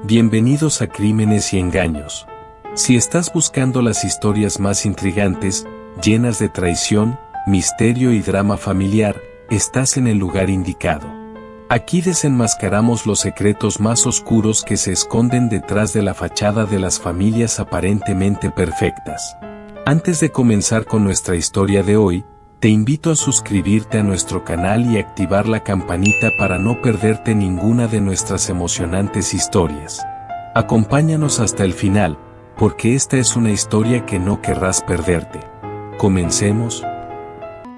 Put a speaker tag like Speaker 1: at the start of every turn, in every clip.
Speaker 1: Bienvenidos a Crímenes y Engaños. Si estás buscando las historias más intrigantes, llenas de traición, misterio y drama familiar, estás en el lugar indicado. Aquí desenmascaramos los secretos más oscuros que se esconden detrás de la fachada de las familias aparentemente perfectas. Antes de comenzar con nuestra historia de hoy, te invito a suscribirte a nuestro canal y activar la campanita para no perderte ninguna de nuestras emocionantes historias. Acompáñanos hasta el final, porque esta es una historia que no querrás perderte. Comencemos.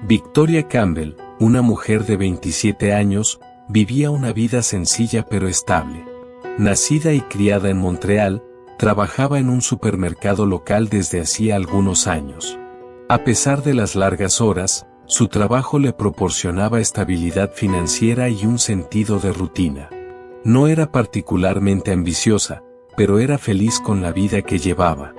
Speaker 1: Victoria Campbell, una mujer de 27 años, vivía una vida sencilla pero estable. Nacida y criada en Montreal, trabajaba en un supermercado local desde hacía algunos años. A pesar de las largas horas, su trabajo le proporcionaba estabilidad financiera y un sentido de rutina. No era particularmente ambiciosa, pero era feliz con la vida que llevaba.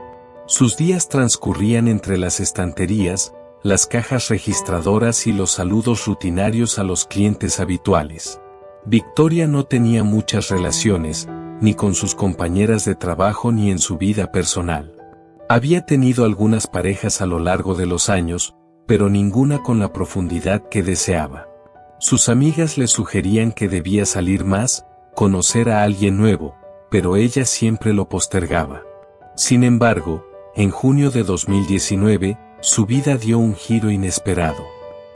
Speaker 1: Sus días transcurrían entre las estanterías, las cajas registradoras y los saludos rutinarios a los clientes habituales. Victoria no tenía muchas relaciones, ni con sus compañeras de trabajo ni en su vida personal. Había tenido algunas parejas a lo largo de los años, pero ninguna con la profundidad que deseaba. Sus amigas le sugerían que debía salir más, conocer a alguien nuevo, pero ella siempre lo postergaba. Sin embargo, en junio de 2019, su vida dio un giro inesperado.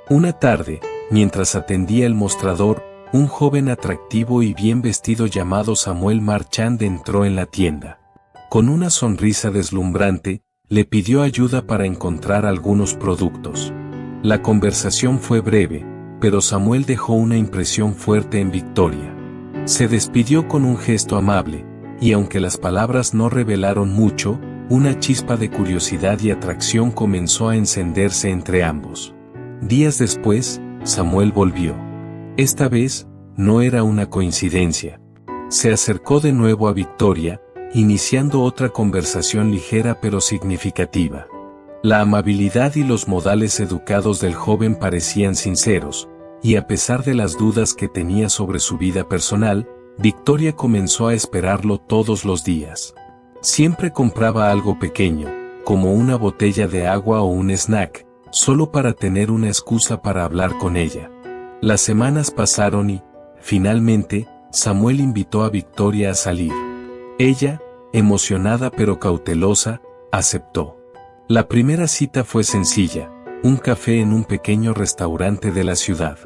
Speaker 1: Una tarde, mientras atendía el mostrador, un joven atractivo y bien vestido llamado Samuel Marchand entró en la tienda. Con una sonrisa deslumbrante, le pidió ayuda para encontrar algunos productos. La conversación fue breve, pero Samuel dejó una impresión fuerte en Victoria. Se despidió con un gesto amable, y aunque las palabras no revelaron mucho, una chispa de curiosidad y atracción comenzó a encenderse entre ambos. Días después, Samuel volvió. Esta vez, no era una coincidencia. Se acercó de nuevo a Victoria, iniciando otra conversación ligera pero significativa. La amabilidad y los modales educados del joven parecían sinceros, y a pesar de las dudas que tenía sobre su vida personal, Victoria comenzó a esperarlo todos los días. Siempre compraba algo pequeño, como una botella de agua o un snack, solo para tener una excusa para hablar con ella. Las semanas pasaron y, finalmente, Samuel invitó a Victoria a salir. Ella, emocionada pero cautelosa, aceptó. La primera cita fue sencilla, un café en un pequeño restaurante de la ciudad.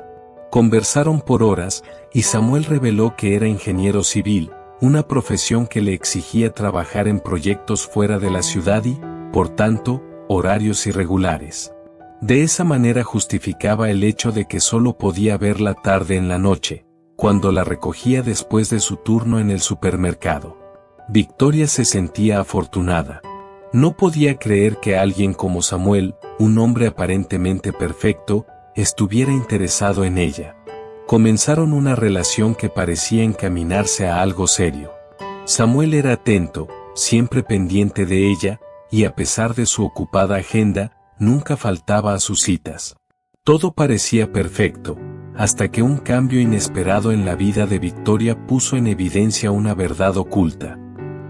Speaker 1: Conversaron por horas, y Samuel reveló que era ingeniero civil, una profesión que le exigía trabajar en proyectos fuera de la ciudad y, por tanto, horarios irregulares. De esa manera justificaba el hecho de que solo podía verla tarde en la noche, cuando la recogía después de su turno en el supermercado. Victoria se sentía afortunada. No podía creer que alguien como Samuel, un hombre aparentemente perfecto, estuviera interesado en ella. Comenzaron una relación que parecía encaminarse a algo serio. Samuel era atento, siempre pendiente de ella, y a pesar de su ocupada agenda, nunca faltaba a sus citas. Todo parecía perfecto, hasta que un cambio inesperado en la vida de Victoria puso en evidencia una verdad oculta.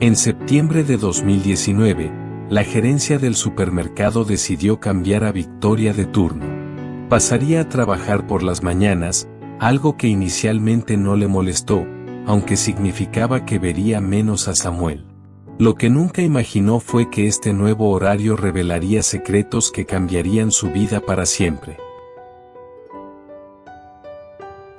Speaker 1: En septiembre de 2019, la gerencia del supermercado decidió cambiar a Victoria de turno. Pasaría a trabajar por las mañanas, algo que inicialmente no le molestó, aunque significaba que vería menos a Samuel. Lo que nunca imaginó fue que este nuevo horario revelaría secretos que cambiarían su vida para siempre.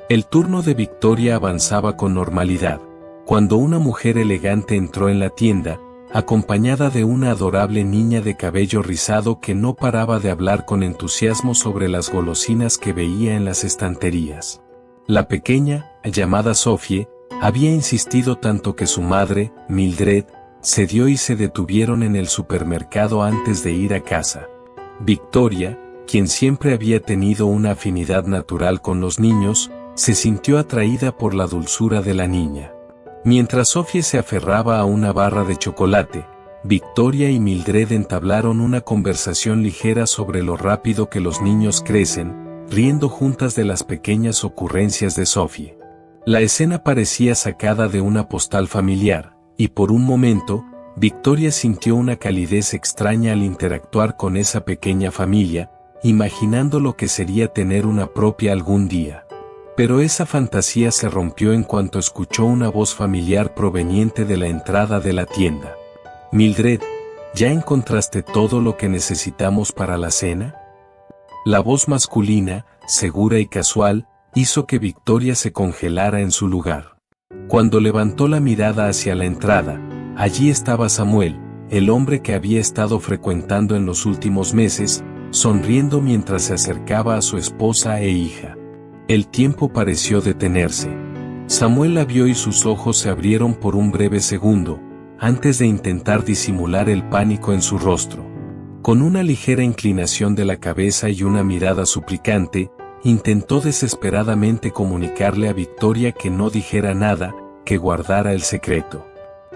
Speaker 1: El turno de Victoria avanzaba con normalidad, cuando una mujer elegante entró en la tienda, acompañada de una adorable niña de cabello rizado que no paraba de hablar con entusiasmo sobre las golosinas que veía en las estanterías. La pequeña, llamada Sophie, había insistido tanto que su madre, Mildred, cedió y se detuvieron en el supermercado antes de ir a casa. Victoria, quien siempre había tenido una afinidad natural con los niños, se sintió atraída por la dulzura de la niña. Mientras Sophie se aferraba a una barra de chocolate, Victoria y Mildred entablaron una conversación ligera sobre lo rápido que los niños crecen, riendo juntas de las pequeñas ocurrencias de Sophie. La escena parecía sacada de una postal familiar, y por un momento, Victoria sintió una calidez extraña al interactuar con esa pequeña familia, imaginando lo que sería tener una propia algún día. Pero esa fantasía se rompió en cuanto escuchó una voz familiar proveniente de la entrada de la tienda. «Mildred, ¿ya encontraste todo lo que necesitamos para la cena?». La voz masculina, segura y casual, hizo que Victoria se congelara en su lugar. Cuando levantó la mirada hacia la entrada, allí estaba Samuel, el hombre que había estado frecuentando en los últimos meses, sonriendo mientras se acercaba a su esposa e hija. El tiempo pareció detenerse. Samuel la vio y sus ojos se abrieron por un breve segundo, antes de intentar disimular el pánico en su rostro. Con una ligera inclinación de la cabeza y una mirada suplicante, intentó desesperadamente comunicarle a Victoria que no dijera nada, que guardara el secreto.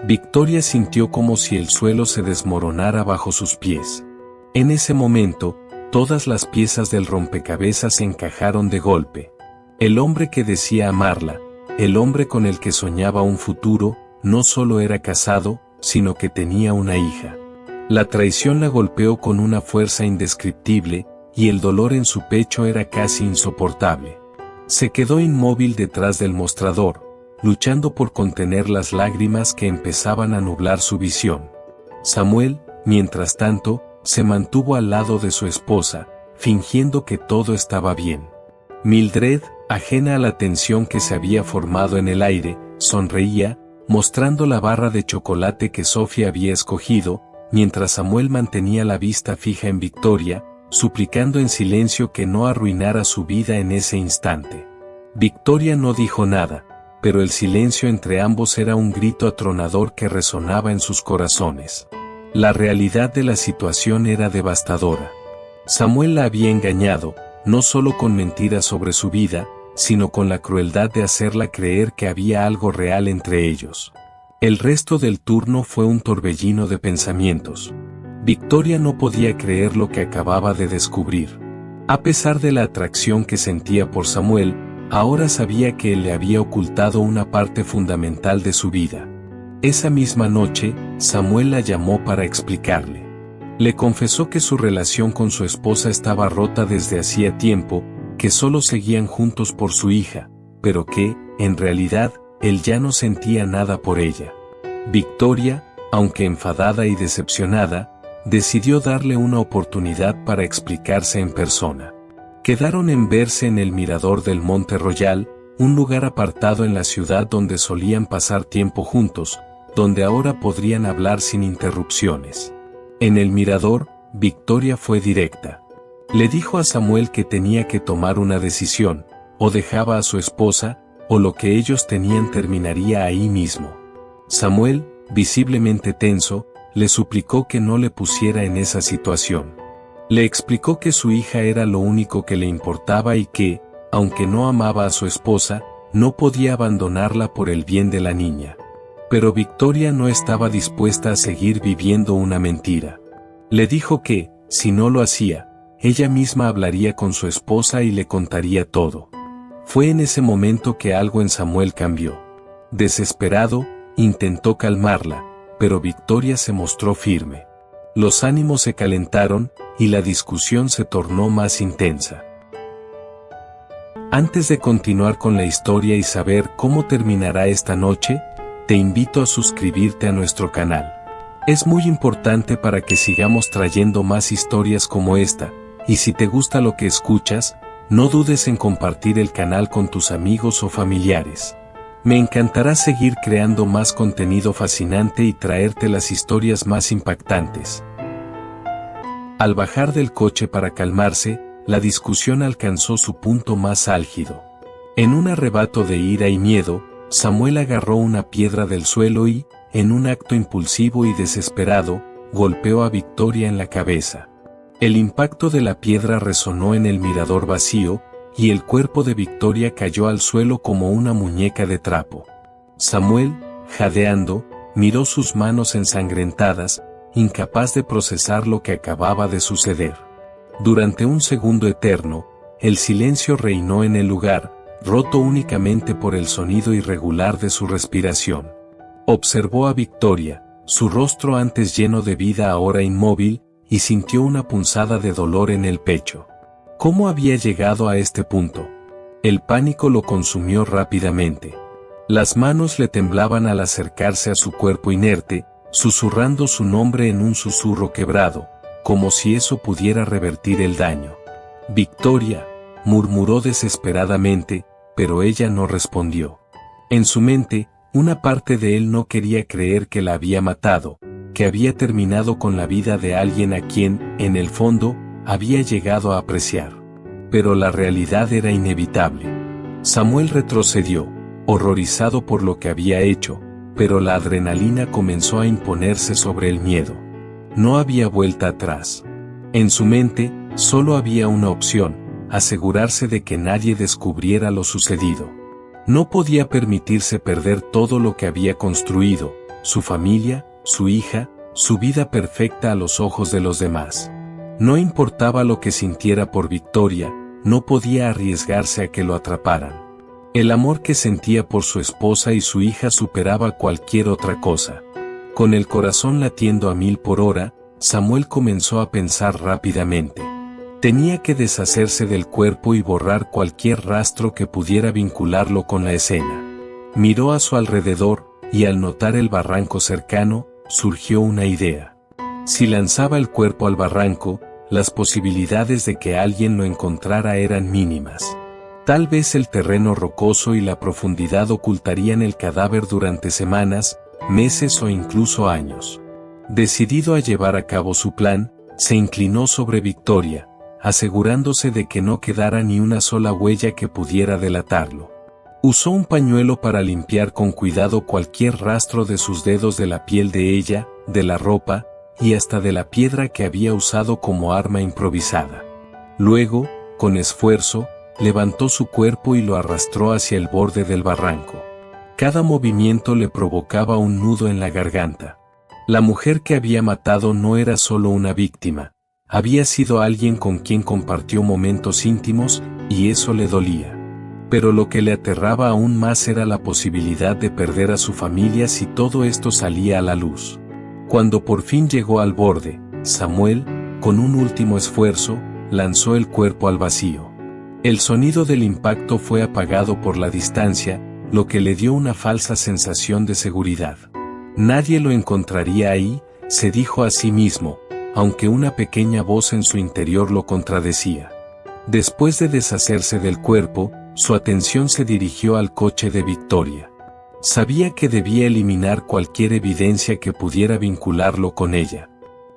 Speaker 1: Victoria sintió como si el suelo se desmoronara bajo sus pies. En ese momento, todas las piezas del rompecabezas se encajaron de golpe. El hombre que decía amarla, el hombre con el que soñaba un futuro, no solo era casado, sino que tenía una hija. La traición la golpeó con una fuerza indescriptible, y el dolor en su pecho era casi insoportable. Se quedó inmóvil detrás del mostrador, luchando por contener las lágrimas que empezaban a nublar su visión. Samuel, mientras tanto, se mantuvo al lado de su esposa, fingiendo que todo estaba bien. Mildred, ajena a la tensión que se había formado en el aire, sonreía, mostrando la barra de chocolate que Sophie había escogido, mientras Samuel mantenía la vista fija en Victoria, suplicando en silencio que no arruinara su vida en ese instante. Victoria no dijo nada, pero el silencio entre ambos era un grito atronador que resonaba en sus corazones. La realidad de la situación era devastadora. Samuel la había engañado, no solo con mentiras sobre su vida, sino con la crueldad de hacerla creer que había algo real entre ellos. El resto del turno fue un torbellino de pensamientos. Victoria no podía creer lo que acababa de descubrir. A pesar de la atracción que sentía por Samuel, ahora sabía que él le había ocultado una parte fundamental de su vida. Esa misma noche, Samuel la llamó para explicarle. Le confesó que su relación con su esposa estaba rota desde hacía tiempo, que solo seguían juntos por su hija, pero que, en realidad, él ya no sentía nada por ella. Victoria, aunque enfadada y decepcionada, decidió darle una oportunidad para explicarse en persona. Quedaron en verse en el mirador del Monte Royal, un lugar apartado en la ciudad donde solían pasar tiempo juntos, donde ahora podrían hablar sin interrupciones. En el mirador, Victoria fue directa. Le dijo a Samuel que tenía que tomar una decisión, o dejaba a su esposa, o lo que ellos tenían terminaría ahí mismo. Samuel, visiblemente tenso, le suplicó que no le pusiera en esa situación. Le explicó que su hija era lo único que le importaba y que, aunque no amaba a su esposa, no podía abandonarla por el bien de la niña. Pero Victoria no estaba dispuesta a seguir viviendo una mentira. Le dijo que, si no lo hacía, ella misma hablaría con su esposa y le contaría todo. Fue en ese momento que algo en Samuel cambió. Desesperado, intentó calmarla, pero Victoria se mostró firme. Los ánimos se calentaron, y la discusión se tornó más intensa. Antes de continuar con la historia y saber cómo terminará esta noche, te invito a suscribirte a nuestro canal. Es muy importante para que sigamos trayendo más historias como esta, y si te gusta lo que escuchas, no dudes en compartir el canal con tus amigos o familiares. Me encantará seguir creando más contenido fascinante y traerte las historias más impactantes. Al bajar del coche para calmarse, la discusión alcanzó su punto más álgido. En un arrebato de ira y miedo, Samuel agarró una piedra del suelo y, en un acto impulsivo y desesperado, golpeó a Victoria en la cabeza. El impacto de la piedra resonó en el mirador vacío, y el cuerpo de Victoria cayó al suelo como una muñeca de trapo. Samuel, jadeando, miró sus manos ensangrentadas, incapaz de procesar lo que acababa de suceder. Durante un segundo eterno, el silencio reinó en el lugar, roto únicamente por el sonido irregular de su respiración. Observó a Victoria, su rostro antes lleno de vida ahora inmóvil, y sintió una punzada de dolor en el pecho. ¿Cómo había llegado a este punto? El pánico lo consumió rápidamente. Las manos le temblaban al acercarse a su cuerpo inerte, susurrando su nombre en un susurro quebrado, como si eso pudiera revertir el daño. Victoria, murmuró desesperadamente, pero ella no respondió. En su mente, una parte de él no quería creer que la había matado, que había terminado con la vida de alguien a quien, en el fondo, había llegado a apreciar. Pero la realidad era inevitable. Samuel retrocedió, horrorizado por lo que había hecho, pero la adrenalina comenzó a imponerse sobre el miedo. No había vuelta atrás. En su mente, solo había una opción: asegurarse de que nadie descubriera lo sucedido. No podía permitirse perder todo lo que había construido, su familia, su hija, su vida perfecta a los ojos de los demás. No importaba lo que sintiera por Victoria, no podía arriesgarse a que lo atraparan. El amor que sentía por su esposa y su hija superaba cualquier otra cosa. Con el corazón latiendo a 1000 por hora, Samuel comenzó a pensar rápidamente. Tenía que deshacerse del cuerpo y borrar cualquier rastro que pudiera vincularlo con la escena. Miró a su alrededor, y al notar el barranco cercano, surgió una idea. Si lanzaba el cuerpo al barranco, las posibilidades de que alguien lo encontrara eran mínimas. Tal vez el terreno rocoso y la profundidad ocultarían el cadáver durante semanas, meses o incluso años. Decidido a llevar a cabo su plan, se inclinó sobre Victoria, asegurándose de que no quedara ni una sola huella que pudiera delatarlo. Usó un pañuelo para limpiar con cuidado cualquier rastro de sus dedos de la piel de ella, de la ropa, y hasta de la piedra que había usado como arma improvisada. Luego, con esfuerzo, levantó su cuerpo y lo arrastró hacia el borde del barranco. Cada movimiento le provocaba un nudo en la garganta. La mujer que había matado no era solo una víctima, había sido alguien con quien compartió momentos íntimos, y eso le dolía. Pero lo que le aterraba aún más era la posibilidad de perder a su familia si todo esto salía a la luz. Cuando por fin llegó al borde, Samuel, con un último esfuerzo, lanzó el cuerpo al vacío. El sonido del impacto fue apagado por la distancia, lo que le dio una falsa sensación de seguridad. Nadie lo encontraría ahí, se dijo a sí mismo, aunque una pequeña voz en su interior lo contradecía. Después de deshacerse del cuerpo, su atención se dirigió al coche de Victoria. Sabía que debía eliminar cualquier evidencia que pudiera vincularlo con ella.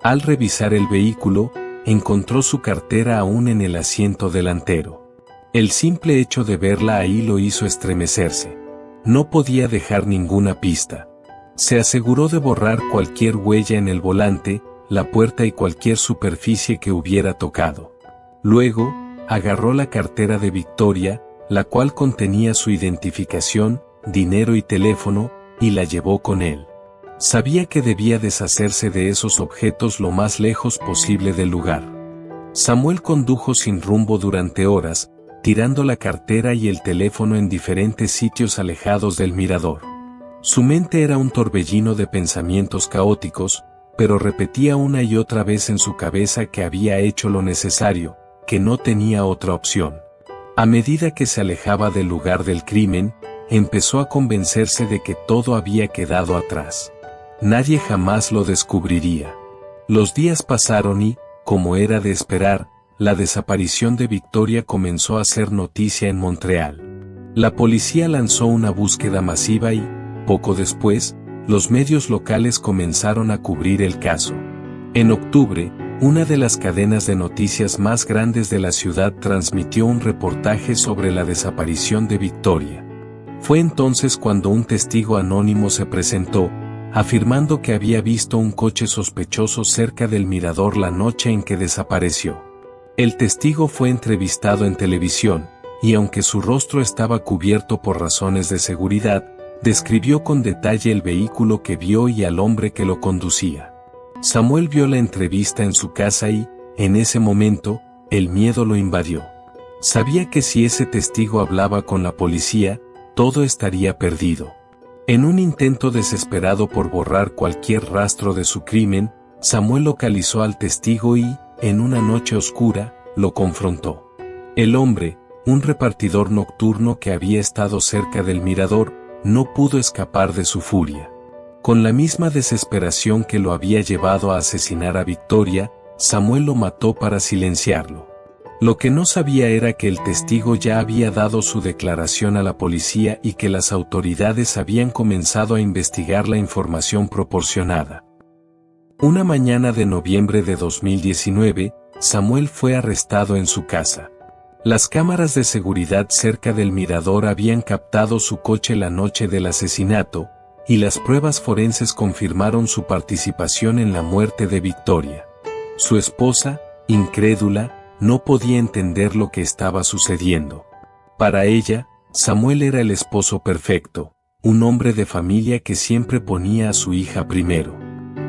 Speaker 1: Al revisar el vehículo, encontró su cartera aún en el asiento delantero. El simple hecho de verla ahí lo hizo estremecerse. No podía dejar ninguna pista. Se aseguró de borrar cualquier huella en el volante, la puerta y cualquier superficie que hubiera tocado. Luego, agarró la cartera de Victoria, la cual contenía su identificación, dinero y teléfono, y la llevó con él. Sabía que debía deshacerse de esos objetos lo más lejos posible del lugar. Samuel condujo sin rumbo durante horas, tirando la cartera y el teléfono en diferentes sitios alejados del mirador. Su mente era un torbellino de pensamientos caóticos, pero repetía una y otra vez en su cabeza que había hecho lo necesario, que no tenía otra opción. A medida que se alejaba del lugar del crimen, empezó a convencerse de que todo había quedado atrás. Nadie jamás lo descubriría. Los días pasaron y, como era de esperar, la desaparición de Victoria comenzó a ser noticia en Montreal. La policía lanzó una búsqueda masiva y, poco después, los medios locales comenzaron a cubrir el caso. En octubre, una de las cadenas de noticias más grandes de la ciudad transmitió un reportaje sobre la desaparición de Victoria. Fue entonces cuando un testigo anónimo se presentó, afirmando que había visto un coche sospechoso cerca del mirador la noche en que desapareció. El testigo fue entrevistado en televisión, y aunque su rostro estaba cubierto por razones de seguridad, describió con detalle el vehículo que vio y al hombre que lo conducía. Samuel vio la entrevista en su casa y, en ese momento, el miedo lo invadió. Sabía que si ese testigo hablaba con la policía, todo estaría perdido. En un intento desesperado por borrar cualquier rastro de su crimen, Samuel localizó al testigo y, en una noche oscura, lo confrontó. El hombre, un repartidor nocturno que había estado cerca del mirador, no pudo escapar de su furia. Con la misma desesperación que lo había llevado a asesinar a Victoria, Samuel lo mató para silenciarlo. Lo que no sabía era que el testigo ya había dado su declaración a la policía y que las autoridades habían comenzado a investigar la información proporcionada. Una mañana de noviembre de 2019, Samuel fue arrestado en su casa. Las cámaras de seguridad cerca del mirador habían captado su coche la noche del asesinato, y las pruebas forenses confirmaron su participación en la muerte de Victoria. Su esposa, incrédula, no podía entender lo que estaba sucediendo. Para ella, Samuel era el esposo perfecto, un hombre de familia que siempre ponía a su hija primero.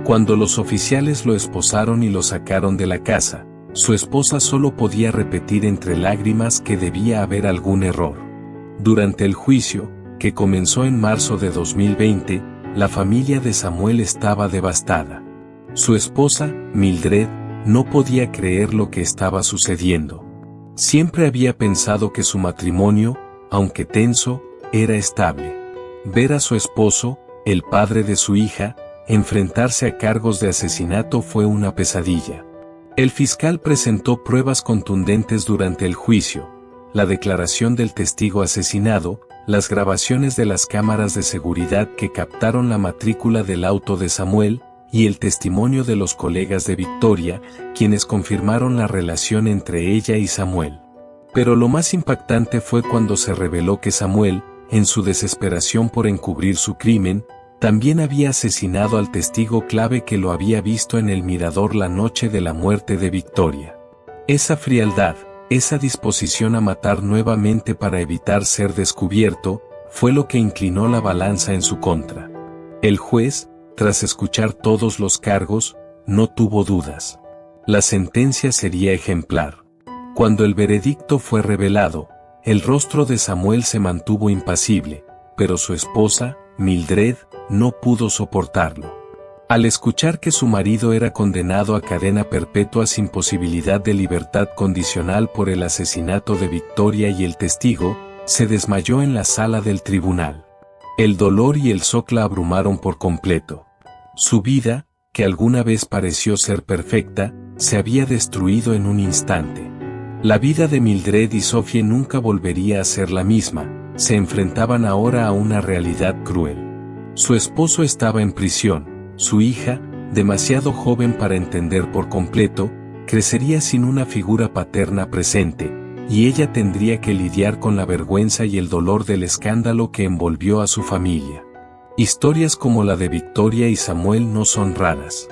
Speaker 1: Cuando los oficiales lo esposaron y lo sacaron de la casa, su esposa solo podía repetir entre lágrimas que debía haber algún error. Durante el juicio, que comenzó en marzo de 2020, la familia de Samuel estaba devastada. Su esposa, Mildred, no podía creer lo que estaba sucediendo. Siempre había pensado que su matrimonio, aunque tenso, era estable. Ver a su esposo, el padre de su hija, enfrentarse a cargos de asesinato fue una pesadilla. El fiscal presentó pruebas contundentes durante el juicio, la declaración del testigo asesinado, las grabaciones de las cámaras de seguridad que captaron la matrícula del auto de Samuel, y el testimonio de los colegas de Victoria, quienes confirmaron la relación entre ella y Samuel. Pero lo más impactante fue cuando se reveló que Samuel, en su desesperación por encubrir su crimen, también había asesinado al testigo clave que lo había visto en el mirador la noche de la muerte de Victoria. Esa frialdad, esa disposición a matar nuevamente para evitar ser descubierto, fue lo que inclinó la balanza en su contra. El juez, tras escuchar todos los cargos, no tuvo dudas. La sentencia sería ejemplar. Cuando el veredicto fue revelado, el rostro de Samuel se mantuvo impasible, pero su esposa, Mildred, no pudo soportarlo. Al escuchar que su marido era condenado a cadena perpetua sin posibilidad de libertad condicional por el asesinato de Victoria y el testigo, se desmayó en la sala del tribunal. El dolor y el shock la abrumaron por completo. Su vida, que alguna vez pareció ser perfecta, se había destruido en un instante. La vida de Mildred y Sophie nunca volvería a ser la misma, se enfrentaban ahora a una realidad cruel. Su esposo estaba en prisión, su hija, demasiado joven para entender por completo, crecería sin una figura paterna presente, y ella tendría que lidiar con la vergüenza y el dolor del escándalo que envolvió a su familia. Historias como la de Victoria y Samuel no son raras.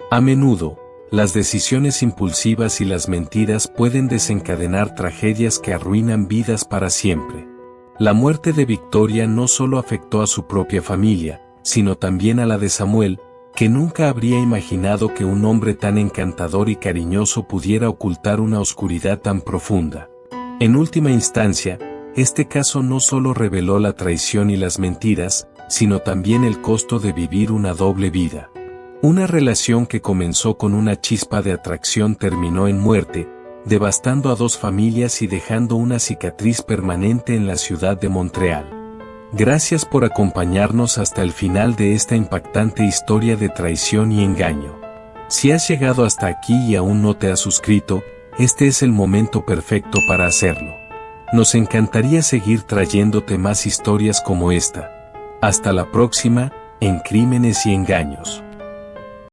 Speaker 1: A menudo, las decisiones impulsivas y las mentiras pueden desencadenar tragedias que arruinan vidas para siempre. La muerte de Victoria no solo afectó a su propia familia, sino también a la de Samuel, que nunca habría imaginado que un hombre tan encantador y cariñoso pudiera ocultar una oscuridad tan profunda. En última instancia, este caso no solo reveló la traición y las mentiras, sino también el costo de vivir una doble vida. Una relación que comenzó con una chispa de atracción terminó en muerte, devastando a dos familias y dejando una cicatriz permanente en la ciudad de Montreal. Gracias por acompañarnos hasta el final de esta impactante historia de traición y engaño. Si has llegado hasta aquí y aún no te has suscrito, este es el momento perfecto para hacerlo. Nos encantaría seguir trayéndote más historias como esta. Hasta la próxima, en Crímenes y Engaños.